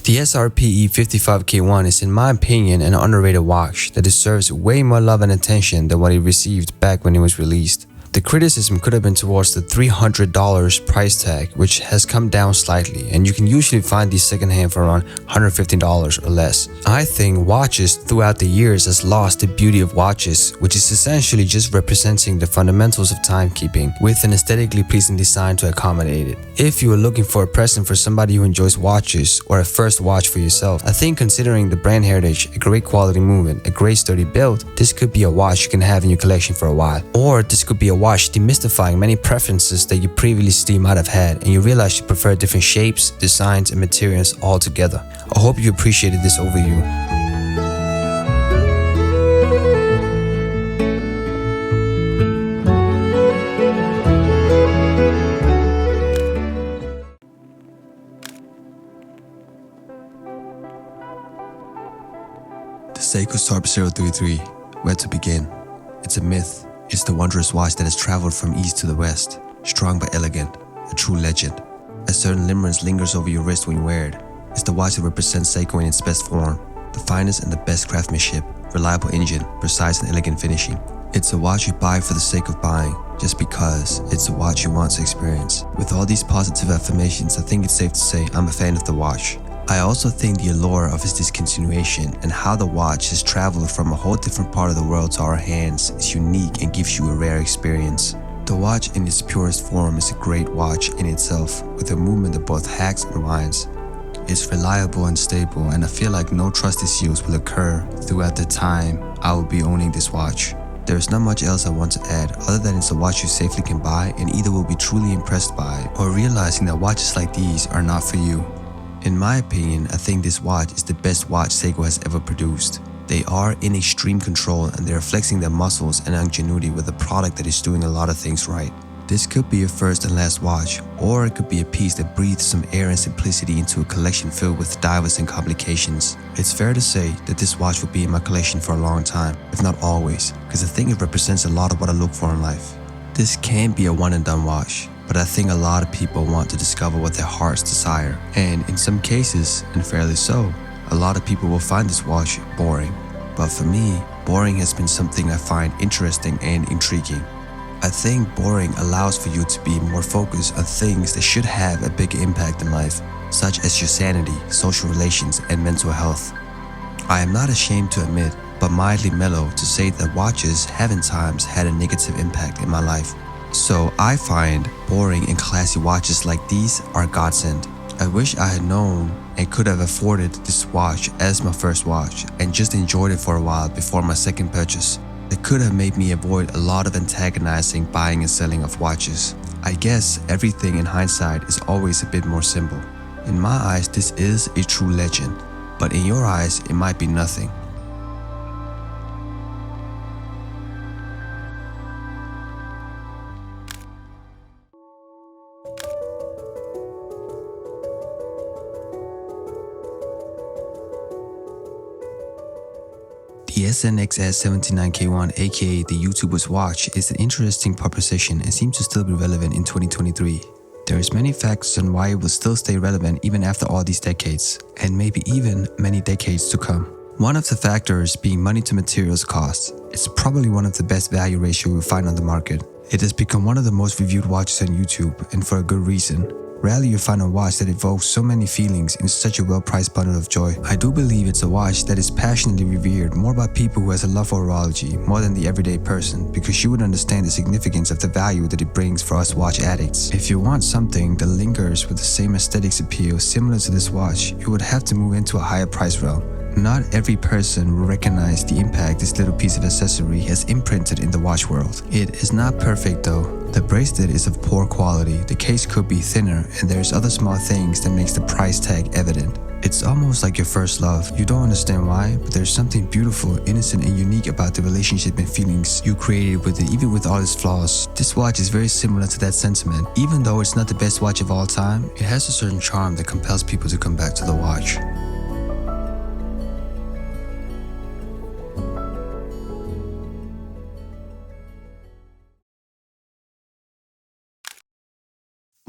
The SRP E55K1 is in my opinion an underrated watch that deserves way more love and attention than what it received back when it was released. The criticism could have been towards the $300 price tag, which has come down slightly, and you can usually find these secondhand for around $115 or less. I think watches throughout the years has lost the beauty of watches, which is essentially just representing the fundamentals of timekeeping with an aesthetically pleasing design to accommodate it. If you are looking for a present for somebody who enjoys watches or a first watch for yourself, I think considering the brand heritage, a great quality movement, a great sturdy build, this could be a watch you can have in your collection for a while. Or this could be a watch demystifying many preferences that you previously might have had and you realize you prefer different shapes, designs, and materials altogether. I hope you appreciated this overview. The Seiko SRP 033, where to begin? It's a myth. It's the wondrous watch that has traveled from east to the west, strong but elegant, a true legend. A certain limerence lingers over your wrist when you wear it. It's the watch that represents Seiko in its best form, the finest and the best craftsmanship, reliable engine, precise and elegant finishing. It's a watch you buy for the sake of buying, just because it's a watch you want to experience. With all these positive affirmations, I think it's safe to say I'm a fan of the watch. I also think the allure of its discontinuation and how the watch has traveled from a whole different part of the world to our hands is unique and gives you a rare experience. The watch in its purest form is a great watch in itself, with a movement that both hacks and winds. It's reliable and stable, and I feel like no trust issues will occur throughout the time I will be owning this watch. There is not much else I want to add other than it's a watch you safely can buy and either will be truly impressed by or realizing that watches like these are not for you. In my opinion, I think this watch is the best watch Seiko has ever produced. They are in extreme control and they are flexing their muscles and ingenuity with a product that is doing a lot of things right. This could be a first and last watch, or it could be a piece that breathes some air and simplicity into a collection filled with divers and complications. It's fair to say that this watch will be in my collection for a long time, if not always, because I think it represents a lot of what I look for in life. This can't be a one and done watch, but I think a lot of people want to discover what their hearts desire, and in some cases, and fairly so, a lot of people will find this watch boring. But for me, boring has been something I find interesting and intriguing. I think boring allows for you to be more focused on things that should have a big impact in life, such as your sanity, social relations, and mental health. I am not ashamed to admit, but mildly mellow to say that watches have in times had a negative impact in my life. So I find boring and classy watches like these are a godsend. I wish I had known and could have afforded this watch as my first watch and just enjoyed it for a while before my second purchase. It could have made me avoid a lot of antagonizing buying and selling of watches. I guess everything in hindsight is always a bit more simple. In my eyes, this is a true legend, but in your eyes, it might be nothing. The SNXS79K1, aka the YouTuber's watch, is an interesting proposition and seems to still be relevant in 2023. There is many facts on why it will still stay relevant even after all these decades, and maybe even many decades to come. One of the factors being money to materials costs. It's probably one of the best value ratio you'll find on the market. It has become one of the most reviewed watches on YouTube, and for a good reason. Rarely you find a watch that evokes so many feelings in such a well-priced bundle of joy. I do believe it's a watch that is passionately revered more by people who has a love for horology more than the everyday person, because you would understand the significance of the value that it brings for us watch addicts. If you want something that lingers with the same aesthetics appeal similar to this watch, you would have to move into a higher price realm. Not every person will recognize the impact this little piece of accessory has imprinted in the watch world. It is not perfect though. The bracelet is of poor quality, the case could be thinner, and there's other small things that makes the price tag evident. It's almost like your first love. You don't understand why, but there's something beautiful, innocent, and unique about the relationship and feelings you created with it, even with all its flaws. This watch is very similar to that sentiment. Even though it's not the best watch of all time, it has a certain charm that compels people to come back to the watch.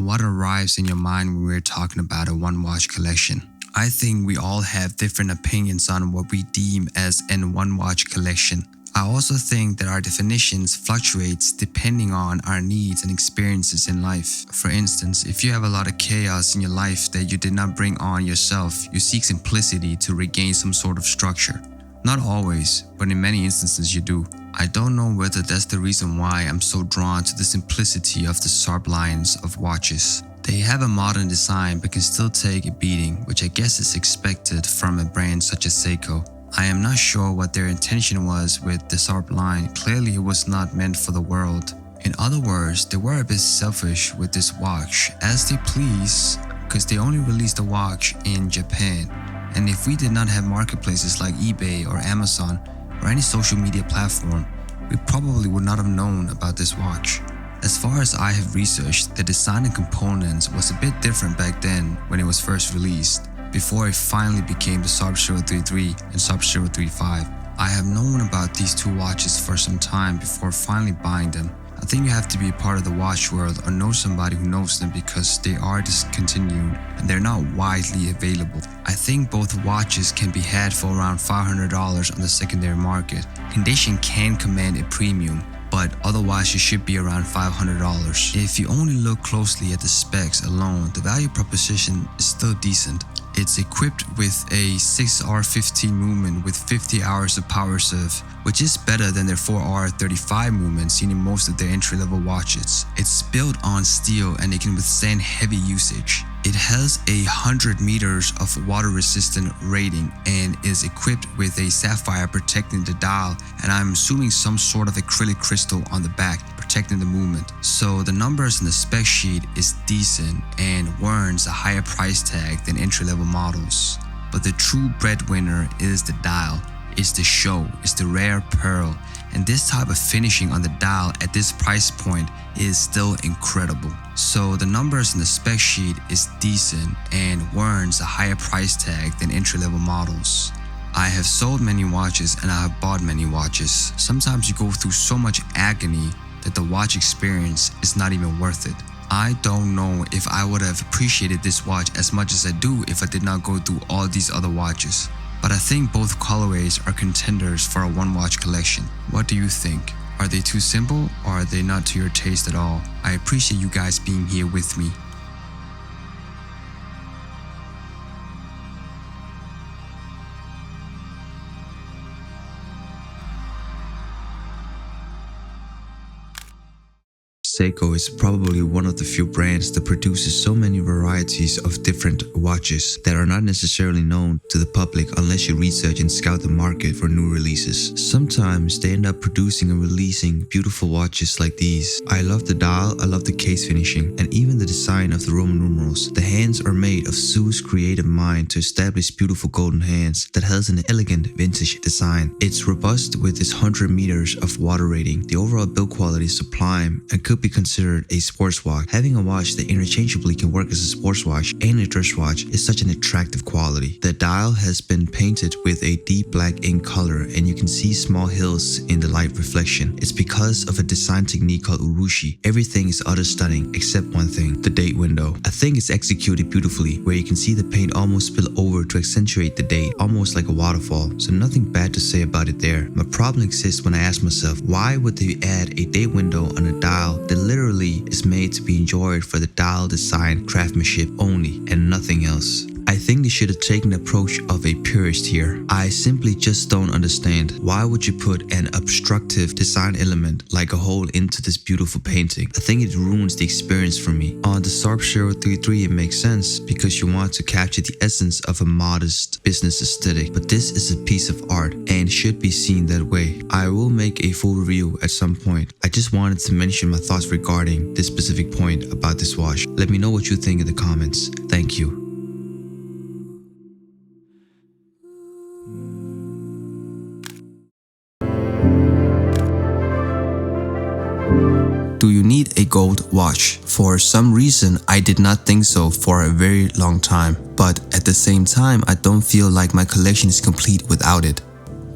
What arrives in your mind when we're talking about a one-watch collection? I think we all have different opinions on what we deem as an one-watch collection. I also think that our definitions fluctuates depending on our needs and experiences in life. For instance, if you have a lot of chaos in your life that you did not bring on yourself, you seek simplicity to regain some sort of structure. Not always, but in many instances you do. I don't know whether that's the reason why I'm so drawn to the simplicity of the SRP lines of watches. They have a modern design but can still take a beating, which I guess is expected from a brand such as Seiko. I am not sure what their intention was with the SRP line. Clearly it was not meant for the world. In other words, they were a bit selfish with this watch, as they please, because they only released the watch in Japan. And if we did not have marketplaces like eBay or Amazon or any social media platform, we probably would not have known about this watch. As far as I have researched, the design and components was a bit different back then when it was first released, before it finally became the SRP 033 and SRP 035. I have known about these two watches for some time before finally buying them. I think you have to be a part of the watch world or know somebody who knows them because they are discontinued and they're not widely available. I think both watches can be had for around $500 on the secondary market. Condition can command a premium, but otherwise it should be around $500. If you only look closely at the specs alone, the value proposition is still decent. It's equipped with a 6R15 movement with 50 hours of power serve, which is better than their 4R35 movement seen in most of their entry-level watches. It's built on steel and it can withstand heavy usage. It has 100 meters of water-resistant rating and is equipped with a sapphire protecting the dial, and I'm assuming some sort of acrylic crystal on the back protecting the movement. So the numbers in the spec sheet is decent and warrants a higher price tag than entry-level models. But the true breadwinner is the dial. It's the show, it's the rare pearl, and this type of finishing on the dial at this price point is still incredible. So the numbers in the spec sheet is decent and warrants a higher price tag than entry-level models. I have sold many watches and I have bought many watches. Sometimes you go through so much agony that the watch experience is not even worth it. I don't know if I would have appreciated this watch as much as I do if I did not go through all these other watches. But I think both colorways are contenders for a one-watch collection. What do you think? Are they too simple or are they not to your taste at all? I appreciate you guys being here with me. Seiko is probably one of the few brands that produces so many varieties of different watches that are not necessarily known to the public unless you research and scout the market for new releases. Sometimes they end up producing and releasing beautiful watches like these. I love the dial, I love the case finishing, and even the design of the Roman numerals. The hands are made of Sue's creative mind to establish beautiful golden hands that has an elegant vintage design. It's robust with its 100 meters of water rating. The overall build quality is sublime and could be considered a sports watch. Having a watch that interchangeably can work as a sports watch and a dress watch is such an attractive quality. The dial has been painted with a deep black ink color and you can see small hills in the light reflection. It's because of a design technique called Urushi. Everything is utter stunning except one thing, the date window. I think it's executed beautifully where you can see the paint almost spill over to accentuate the date, almost like a waterfall. So nothing bad to say about it there. My problem exists when I ask myself, why would they add a date window on a dial that literally is made to be enjoyed for the dial design craftsmanship only and nothing else? I think they should have taken the approach of a purist here. I simply just don't understand. Why would you put an obstructive design element like a hole into this beautiful painting? I think it ruins the experience for me. On the SRP 033 it makes sense because you want to capture the essence of a modest business aesthetic, but this is a piece of art and should be seen that way. I will make a full review at some point. I just wanted to mention my thoughts regarding this specific point about this watch. Let me know what you think in the comments. Thank you. Do you need a gold watch? For some reason, I did not think so for a very long time. But at the same time, I don't feel like my collection is complete without it.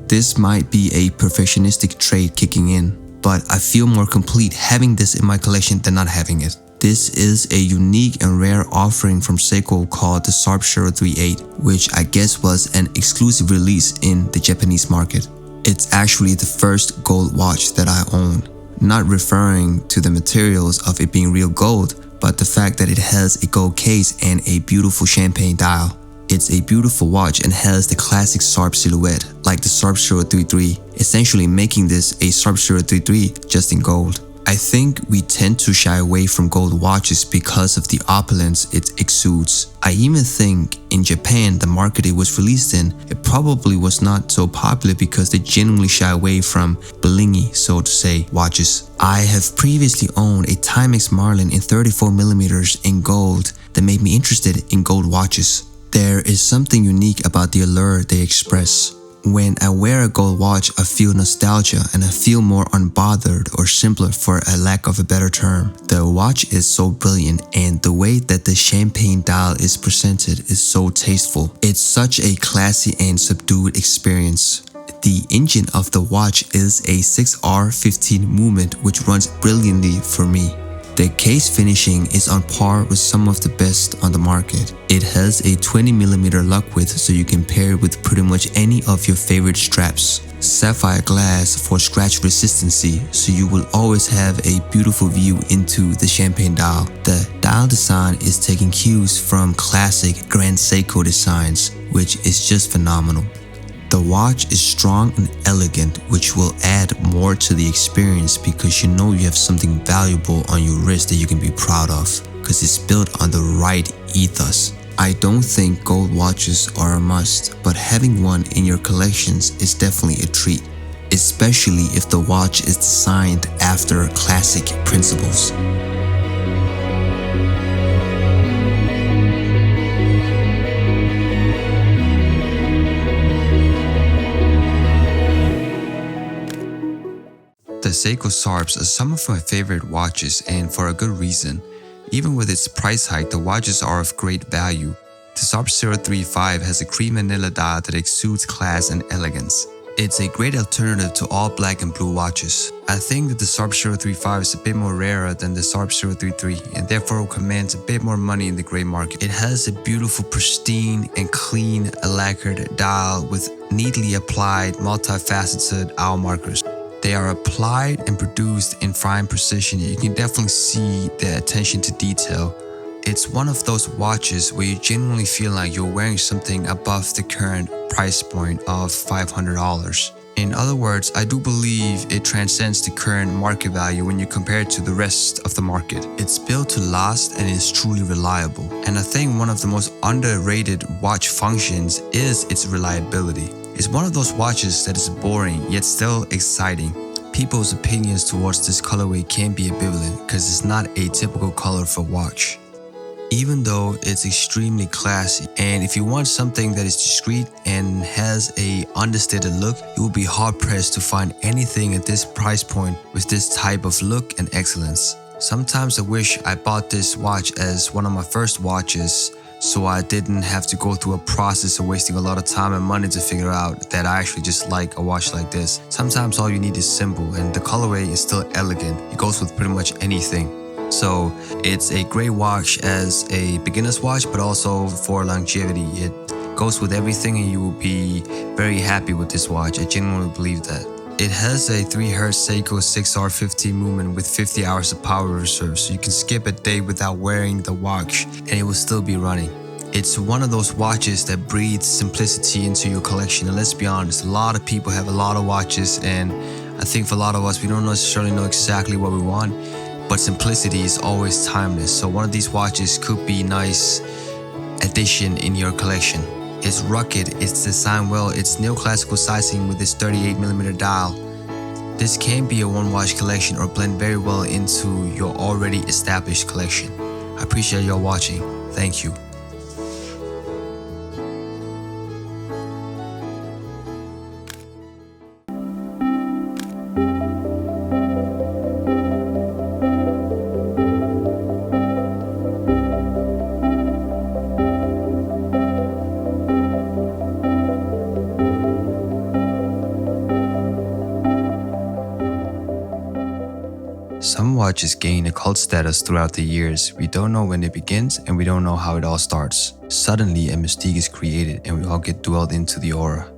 This might be a perfectionistic trait kicking in, but I feel more complete having this in my collection than not having it. This is a unique and rare offering from Seiko called the Sapphire 38, which I guess was an exclusive release in the Japanese market. It's actually the first gold watch that I own, not referring to the materials of it being real gold, but the fact that it has a gold case and a beautiful champagne dial. It's a beautiful watch and has the classic Sharp silhouette, like the Sapphire 33, essentially making this a Sapphire 33 just in gold. I think we tend to shy away from gold watches because of the opulence it exudes. I even think in Japan, the market it was released in, it probably was not so popular because they genuinely shy away from blingy, so to say, watches. I have previously owned a Timex Marlin in 34mm in gold that made me interested in gold watches. There is something unique about the allure they express. When I wear a gold watch, I feel nostalgia and I feel more unbothered or simpler for a lack of a better term. The watch is so brilliant and the way that the champagne dial is presented is so tasteful. It's such a classy and subdued experience. The engine of the watch is a 6R15 movement which runs brilliantly for me. The case finishing is on par with some of the best on the market. It has a 20mm lock width so you can pair it with pretty much any of your favorite straps. Sapphire glass for scratch resistancy so you will always have a beautiful view into the champagne dial. The dial design is taking cues from classic Grand Seiko designs, which is just phenomenal. The watch is strong and elegant, which will add more to the experience because you know you have something valuable on your wrist that you can be proud of because it's built on the right ethos. I don't think gold watches are a must, but having one in your collections is definitely a treat, especially if the watch is designed after classic principles. The Seiko SRPs are some of my favorite watches, and for a good reason. Even with its price hike, the watches are of great value. The Sapphire 35 has a cream vanilla dial that exudes class and elegance. It's a great alternative to all black and blue watches. I think that the Sapphire 35 is a bit more rarer than the Sapphire 33 and therefore commands a bit more money in the grey market. It has a beautiful, pristine and clean lacquered dial with neatly applied multifaceted hour markers. They are applied and produced in fine precision. You can definitely see the attention to detail. It's one of those watches where you genuinely feel like you're wearing something above the current price point of $500. In other words, I do believe it transcends the current market value when you compare it to the rest of the market. It's built to last and is truly reliable. And I think one of the most underrated watch functions is its reliability. It's one of those watches that is boring yet still exciting. People's opinions towards this colorway can be ambivalent because it's not a typical color for watch. Even though it's extremely classy, and if you want something that is discreet and has a understated look, you will be hard pressed to find anything at this price point with this type of look and excellence. Sometimes I wish I bought this watch as one of my first watches, so I didn't have to go through a process of wasting a lot of time and money to figure out that I actually just like a watch like this. Sometimes all you need is simple, and the colorway is still elegant. It goes with pretty much anything. So it's a great watch as a beginner's watch, but also for longevity. It goes with everything and you will be very happy with this watch. I genuinely believe that. It has a 3Hz Seiko 6R15 movement with 50 hours of power reserve, so you can skip a day without wearing the watch and it will still be running. It's one of those watches that breathes simplicity into your collection. And let's be honest, a lot of people have a lot of watches, and I think for a lot of us, we don't necessarily know exactly what we want, but simplicity is always timeless. So one of these watches could be a nice addition in your collection. It's rugged, it's designed well, it's neoclassical sizing with this 38mm dial. This can be a one-watch collection or blend very well into your already established collection. I appreciate y'all watching. Thank you. Some watches gain a cult status throughout the years. We don't know when it begins and we don't know how it all starts. Suddenly a mystique is created and we all get dwelled into the aura.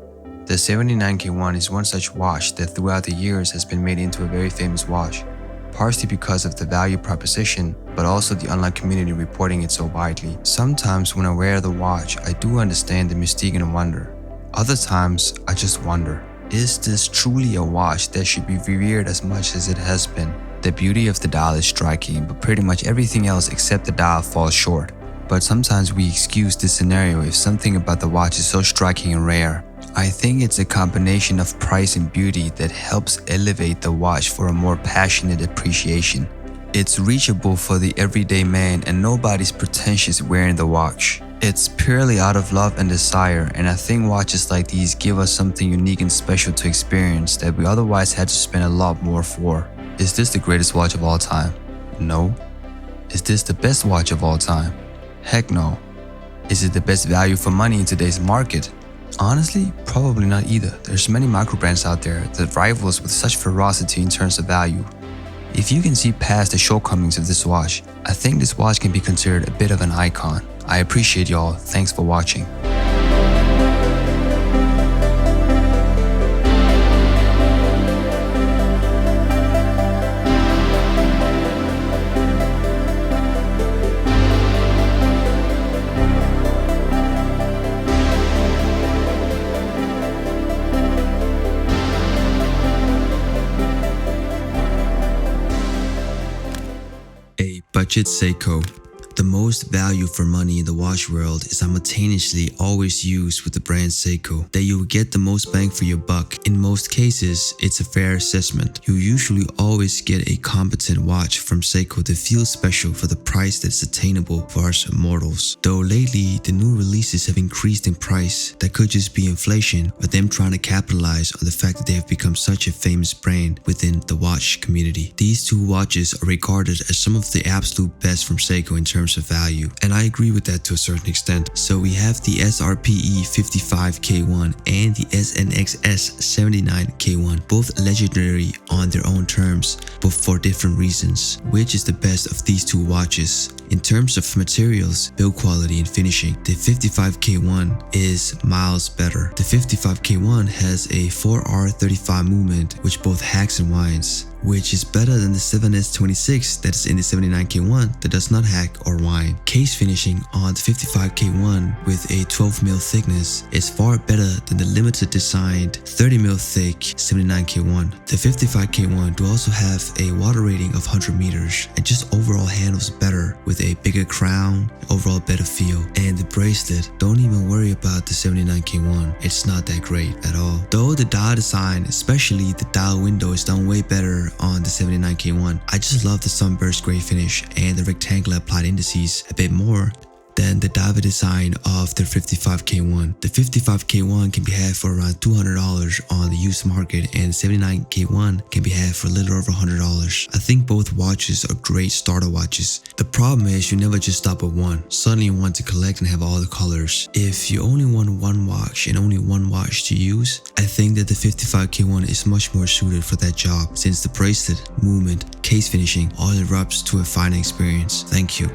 The 79K1 is one such watch that throughout the years has been made into a very famous watch, partially because of the value proposition, but also the online community reporting it so widely. Sometimes when I wear the watch, I do understand the mystique and wonder. Other times, I just wonder, is this truly a watch that should be revered as much as it has been? The beauty of the dial is striking, but pretty much everything else except the dial falls short. But sometimes we excuse this scenario if something about the watch is so striking and rare. I think it's a combination of price and beauty that helps elevate the watch for a more passionate appreciation. It's reachable for the everyday man and nobody's pretentious wearing the watch. It's purely out of love and desire, and I think watches like these give us something unique and special to experience that we otherwise had to spend a lot more for. Is this the greatest watch of all time? No. Is this the best watch of all time? Heck no. Is it the best value for money in today's market? Honestly, probably not either. There's many micro brands out there that rival us with such ferocity in terms of value. If you can see past the shortcomings of this watch, I think this watch can be considered a bit of an icon. I appreciate y'all. Thanks for watching. A budget Seiko. The most value for money in the watch world is simultaneously always used with the brand Seiko, that you will get the most bang for your buck. In most cases, it's a fair assessment. You usually always get a competent watch from Seiko that feels special for the price that's attainable for us mortals. Though lately, the new releases have increased in price. That could just be inflation or them trying to capitalize on the fact that they have become such a famous brand within the watch community. These two watches are regarded as some of the absolute best from Seiko in terms of value, and I agree with that to a certain extent. So we have the SRPE 55K1 and the SNXS 79K1, both legendary on their own terms, but for different reasons. Which is the best of these two watches? In terms of materials, build quality and finishing, the 55K1 is miles better. The 55K1 has a 4R35 movement, which both hacks and winds, which is better than the 7S26 that is in the 79K1 that does not hack or whine. Case finishing on the 55K1 with a 12mm thickness is far better than the limited designed 30mm thick 79K1. The 55K1 do also have a water rating of 100 meters and just overall handles better with a bigger crown, overall better feel. And the bracelet, don't even worry about the 79K1, it's not that great at all. Though the dial design, especially the dial window, is done way better on the 79K1. I just love the sunburst gray finish and the rectangular applied indices a bit more than the diver design of the 55K1. The 55K1 can be had for around $200 on the used market, and the 79K1 can be had for a little over $100. I think both watches are great starter watches. The problem is you never just stop at one. Suddenly you want to collect and have all the colors. If you only want one watch and only one watch to use, I think that the 55K1 is much more suited for that job, since the bracelet, movement, case finishing all erupts to a fine experience. Thank you.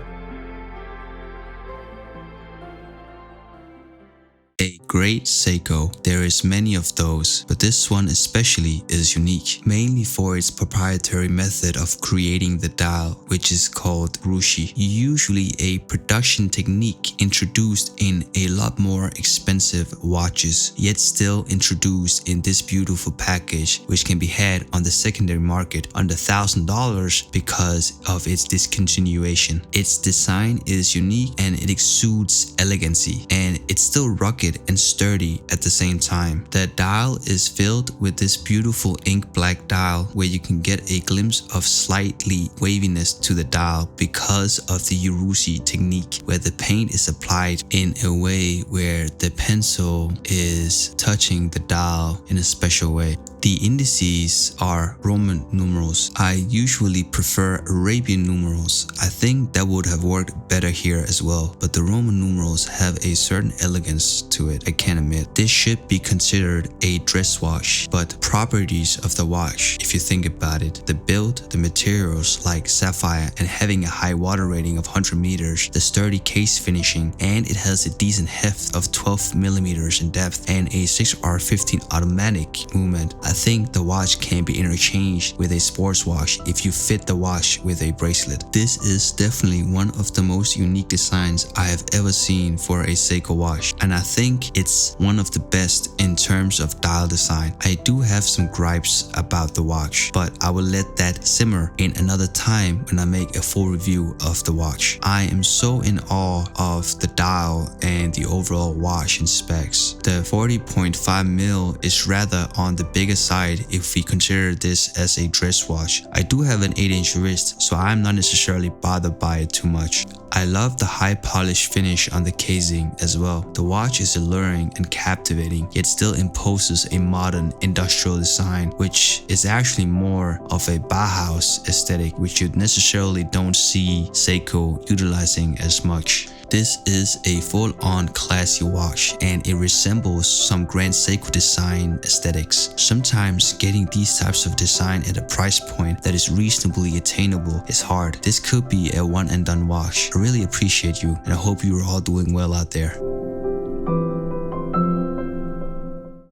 A great Seiko. There is many of those, but this one especially is unique, mainly for its proprietary method of creating the dial, which is called Urushi. Usually a production technique introduced in a lot more expensive watches, yet still introduced in this beautiful package, which can be had on the secondary market under $1,000 because of its discontinuation. Its design is unique and it exudes elegancy, and it's still rugged and sturdy at the same time. The dial is filled with this beautiful ink black dial where you can get a glimpse of slightly waviness to the dial because of the Urushi technique, where the paint is applied in a way where the pencil is touching the dial in a special way. The indices are Roman numerals. I usually prefer Arabian numerals. I think that would have worked better here as well, but the Roman numerals have a certain elegance to it, I can admit. This should be considered a dress watch, but properties of the watch, if you think about it, the build, the materials like sapphire and having a high water rating of 100 meters, the sturdy case finishing, and it has a decent heft of 12 millimeters in depth and a 6R15 automatic movement. I think the watch can be interchanged with a sports watch if you fit the watch with a bracelet. This is definitely one of the most unique designs I have ever seen for a Seiko watch, and I think it's one of the best in terms of dial design. I do have some gripes about the watch, but I will let that simmer in another time when I make a full review of the watch. I am so in awe of the dial and the overall watch and specs. The 40.5 mil is rather on the bigger side if we consider this as a dress watch. I do have an 8-inch wrist, so I'm not necessarily bothered by it too much. I love the high polished finish on the casing as well. The watch is alluring and captivating, yet still imposes a modern industrial design, which is actually more of a Bauhaus aesthetic, which you necessarily don't see Seiko utilizing as much. This is a full-on classy watch, and it resembles some Grand Seiko design aesthetics. Sometimes getting these types of design at a price point that is reasonably attainable is hard. This could be a one and done watch. I really appreciate you, and I hope you are all doing well out there.